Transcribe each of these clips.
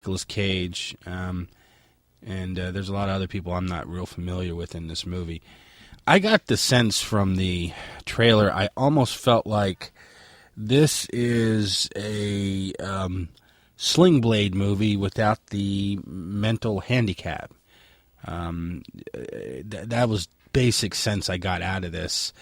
Nicolas Cage, and there's a lot of other people I'm not real familiar with in this movie. I got the sense from the trailer, I almost felt like this is a Sling Blade movie without the mental handicap. That was basic sense I got out of this.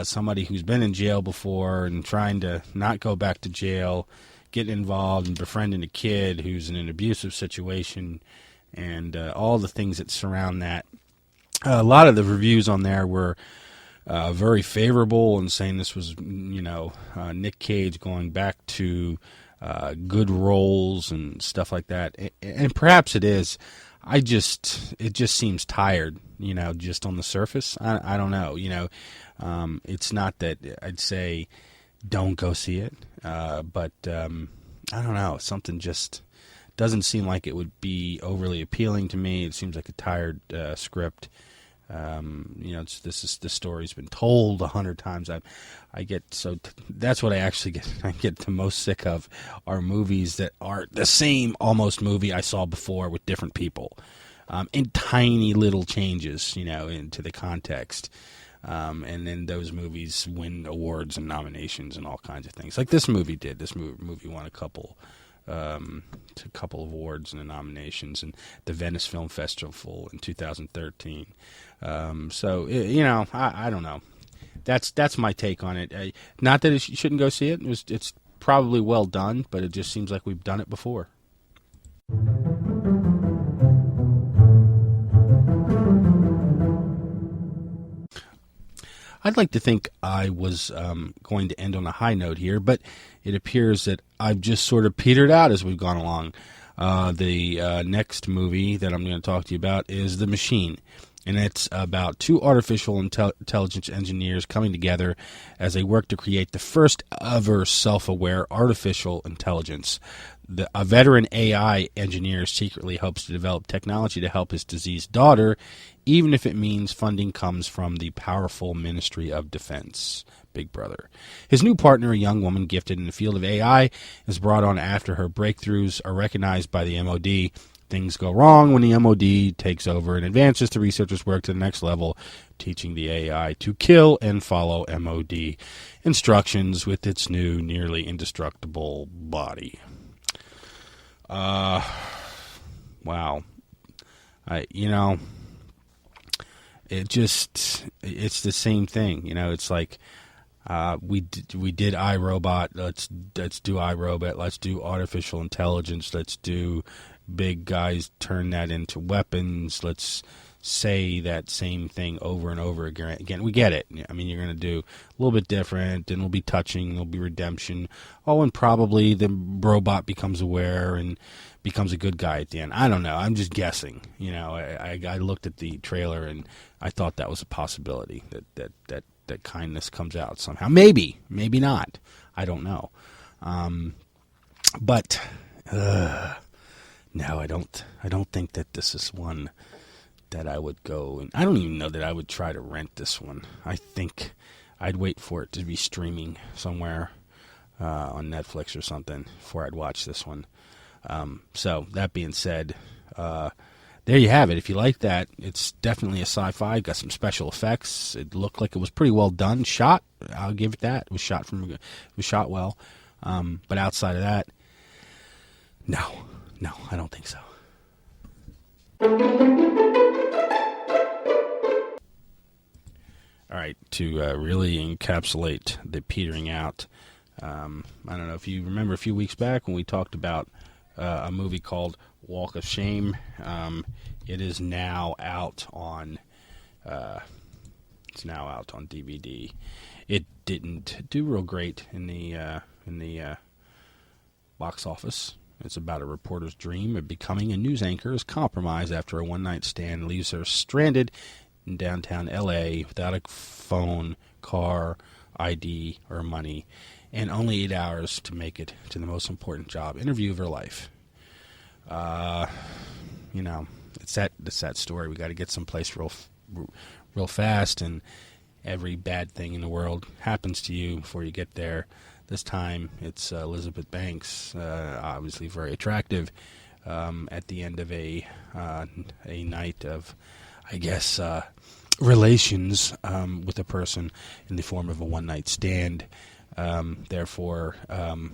Somebody who's been in jail before and trying to not go back to jail, getting involved and befriending a kid who's in an abusive situation, and all the things that surround that. A lot of the reviews on there were very favorable and saying this was, Nick Cage going back to good roles and stuff like that. And perhaps it is. It just seems tired, just on the surface. I don't know, it's not that I'd say don't go see it, but I don't know, something just doesn't seem like it would be overly appealing to me. It seems like a tired script. The story's been told 100 times. That's what I get the most sick of are movies that are the same almost movie I saw before with different people, in tiny little changes, into the context. And then those movies win awards and nominations and all kinds of things. Like this movie did. This movie won a couple of awards and nominations in the Venice Film Festival in 2013. I don't know. That's my take on it. Not that you shouldn't go see it. It's probably well done, but it just seems like we've done it before. I'd like to think I was going to end on a high note here, but it appears that I've just sort of petered out as we've gone along. The next movie that I'm going to talk to you about is The Machine, and it's about two artificial intelligence engineers coming together as they work to create the first ever self-aware artificial intelligence. A veteran AI engineer secretly hopes to develop technology to help his diseased daughter, even if it means funding comes from the powerful Ministry of Defense, Big Brother. His new partner, a young woman gifted in the field of AI, is brought on after her breakthroughs are recognized by the MOD. Things go wrong when the MOD takes over and advances the researchers' work to the next level, teaching the AI to kill and follow MOD instructions with its new, nearly indestructible body. Wow. It's the same thing. It's like, we did iRobot. Let's do iRobot. Let's do artificial intelligence. Let's do big guys turn that into weapons. Let's say that same thing over and over again. We get it. I mean, you're going to do a little bit different, and it'll be touching, there'll be redemption. Oh, and probably the robot becomes aware and becomes a good guy at the end. I don't know. I'm just guessing. I looked at the trailer, and I thought that was a possibility, that kindness comes out somehow. Maybe not. I don't know. But no, I don't think that this is one that I would go, and I don't even know that I would try to rent this one. I think I'd wait for it to be streaming somewhere on Netflix or something before I'd watch this one. So that being said, there you have it. If you like that, it's definitely a sci-fi. Got some special effects. It looked like it was pretty well done. Shot, I'll give it that. It was shot well. But outside of that, no, I don't think so. All right, to really encapsulate the petering out, I don't know if you remember a few weeks back when we talked about a movie called Walk of Shame. It is now out on DVD. It didn't do real great in the box office. It's about a reporter's dream of becoming a news anchor is compromised after a one-night stand leaves her stranded in downtown L.A. without a phone, car, ID, or money, and only 8 hours to make it to the most important job interview of her life. It's that story. We got to get someplace real fast, and every bad thing in the world happens to you before you get there. This time, it's Elizabeth Banks, obviously very attractive, at the end of a night of, I guess, relations with a person in the form of a one-night stand. Therefore,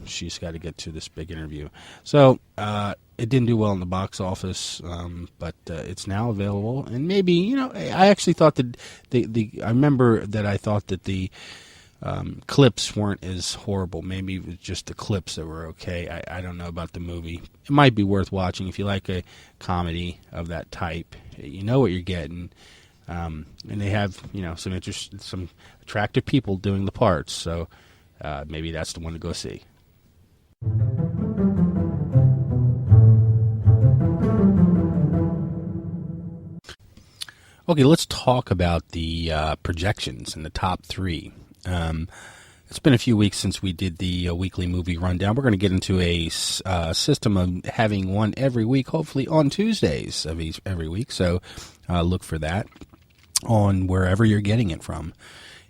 she's got to get to this big interview. So it didn't do well in the box office, but it's now available. And maybe, I actually thought that I remember that I thought that the clips weren't as horrible. Maybe it was just the clips that were okay. I don't know about the movie. It might be worth watching if you like a comedy of that type. You know what you're getting. And they have, some attractive people doing the parts. So maybe that's the one to go see. Okay, let's talk about the projections in the top three. It's been a few weeks since we did the weekly movie rundown. We're going to get into a system of having one every week, hopefully on Tuesdays of every week. So look for that on wherever you're getting it from,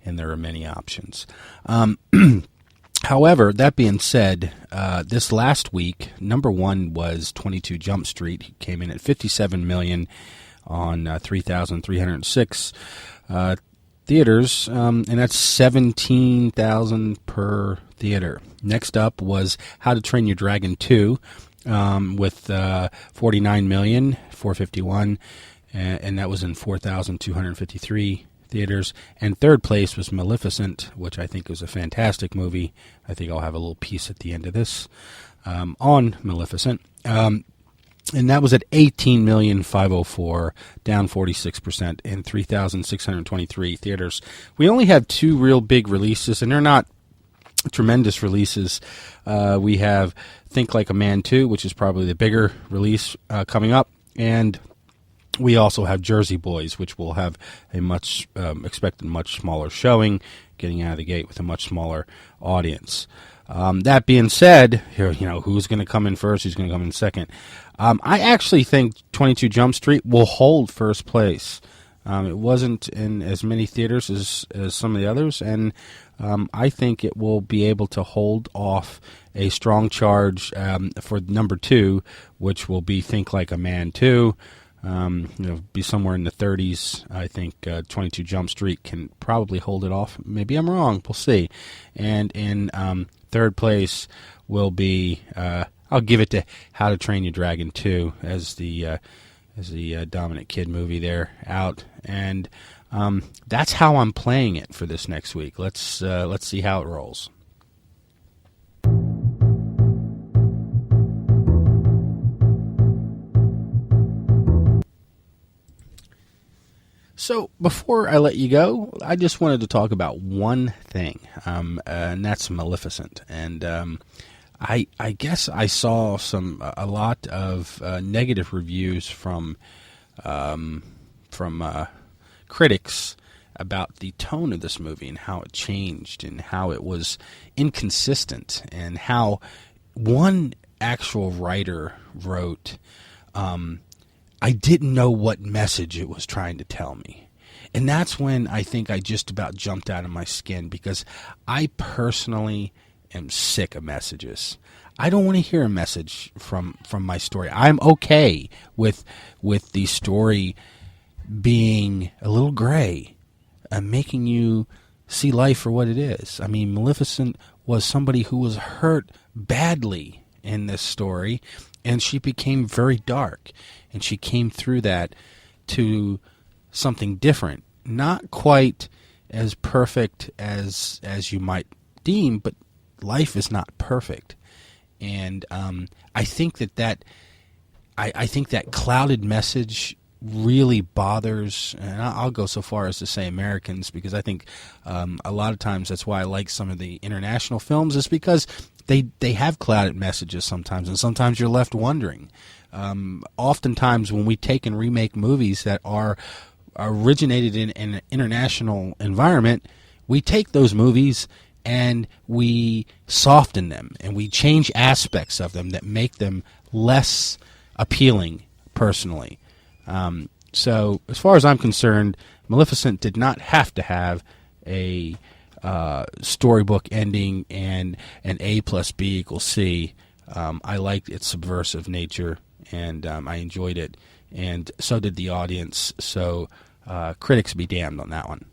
and there are many options. However, that being said, this last week, number one was 22 Jump Street. He came in at $57 million on 3,306 theaters, and that's $17,000 per theater. Next up was How to Train Your Dragon 2 with $49,451,000, and that was in 4,253 theaters. And third place was Maleficent, which I think was a fantastic movie. I think I'll have a little piece at the end of this on Maleficent. And that was at $18,504,000, down 46%, in 3,623 theaters. We only have two real big releases, and they're not tremendous releases. We have Think Like a Man 2, which is probably the bigger release coming up, and we also have Jersey Boys, which will have a much expected much smaller showing, getting out of the gate with a much smaller audience. That being said, who's going to come in first, who's going to come in second? I actually think 22 Jump Street will hold first place. It wasn't in as many theaters as some of the others, and I think it will be able to hold off a strong charge for number two, which will be Think Like a Man 2. Be somewhere in the 30s. I think 22 Jump Street can probably hold it off. Maybe I'm wrong. We'll see. And in third place will be, I'll give it to How to Train Your Dragon 2 as the dominant kid movie there out. And that's how I'm playing it for this next week. Let's see how it rolls. So before I let you go, I just wanted to talk about one thing, and that's Maleficent. And I guess I saw a lot of negative reviews from critics about the tone of this movie and how it changed and how it was inconsistent, and how one actual writer wrote, I didn't know what message it was trying to tell me. And that's when I think I just about jumped out of my skin, because I personally am sick of messages. I don't want to hear a message from my story. I'm okay with the story being a little gray and making you see life for what it is. I mean, Maleficent was somebody who was hurt badly in this story, and she became very dark. And she came through that to something different. Not quite as perfect as you might deem, but life is not perfect. And I think that clouded message really bothers, and I'll go so far as to say Americans, because I think a lot of times that's why I like some of the international films, is because they have clouded messages sometimes, and sometimes you're left wondering. Oftentimes when we take and remake movies that are originated in an international environment, we take those movies and we soften them and we change aspects of them that make them less appealing personally. So as far as I'm concerned, Maleficent did not have to have a storybook ending and an A plus B equals C. I liked its subversive nature. and I enjoyed it, and so did the audience. So critics be damned on that one.